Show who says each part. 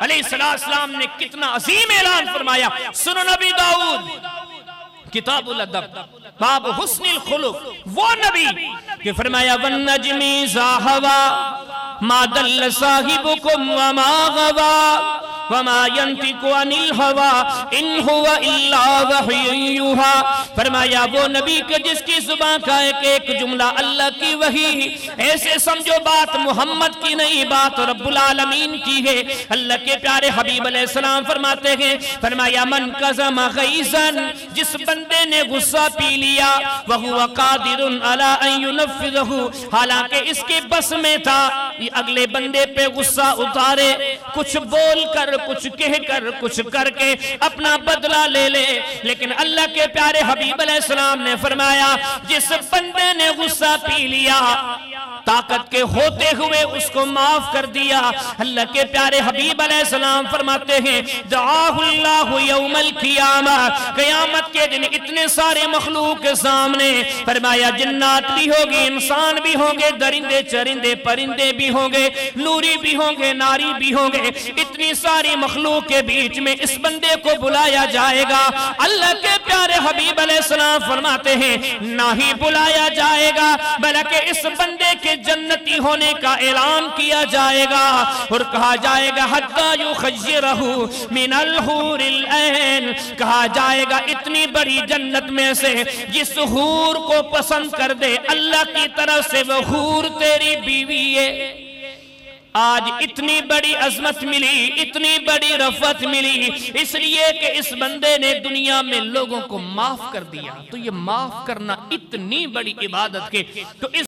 Speaker 1: علیہ السلام نے کتنا عظیم اعلان فرمایا. سنن نبی داؤد کتاب الادب باب حسن الخلق، وہ نبی کہ فرمایا والنجم اذا هوى ما ضل صاحبكم وما غوى وما ينطق عن الهوى ان هو الا وحی یوحی. فرمایا وہ نبی کہ جس کی زبان کا ایک جملہ اللہ کی وحی، ایسے سمجھو بات محمد کی نہیں، بات رب العالمین کی ہے. اللہ کے پیارے حبیب علیہ السلام فرماتے ہیں، فرمایا من کظم غیظا، جس بندے نے غصہ پی لیا، وہو قادر علی ان ینفذہ، حالانکہ اس کے بس میں تھا یہ اگلے بندے پہ غصہ اتارے، کچھ بول کر، کچھ کہہ کر، کچھ کر کے اپنا بدلہ لے لے، لیکن اللہ کے پیارے حبیب علیہ السلام نے فرمایا جس بندے نے غصہ پی لیا، طاقت کے ہوتے ہوئے اس کو معاف کر دیا. اللہ کے پیارے حبیب علیہ السلام فرماتے ہیں دعاہ اللہ یوم القیامہ، قیامت کے دن اتنے سارے مخلوق کے سامنے، فرمایا جنات بھی ہوگی، انسان بھی ہوں گے، درندے چرندے پرندے بھی ہوں گے، نوری بھی ہوں گے، ناری بھی ہوں گے، اتنی ساری مخلوق کے بیچ میں اس بندے کو بلایا جائے گا. اللہ کے پیارے حبیب علیہ السلام فرماتے ہیں نہ ہی بلایا جائے گا بلکہ اس بندے کے جنتی ہونے کا اعلان کیا جائے گا اور کہا جائے گا حتی یخیرہ من الحور العین، کہا جائے گا اتنی بڑی جنت میں سے جس حور کو پسند کر دے اللہ کی طرف سے، وہ حور تیری بیوی ہے. آج اتنی بڑی عظمت ملی، اتنی بڑی رفعت ملی، اس لیے کہ اس بندے نے دنیا میں لوگوں کو معاف کر دیا. تو یہ معاف کرنا اتنی بڑی عبادت کے تو اس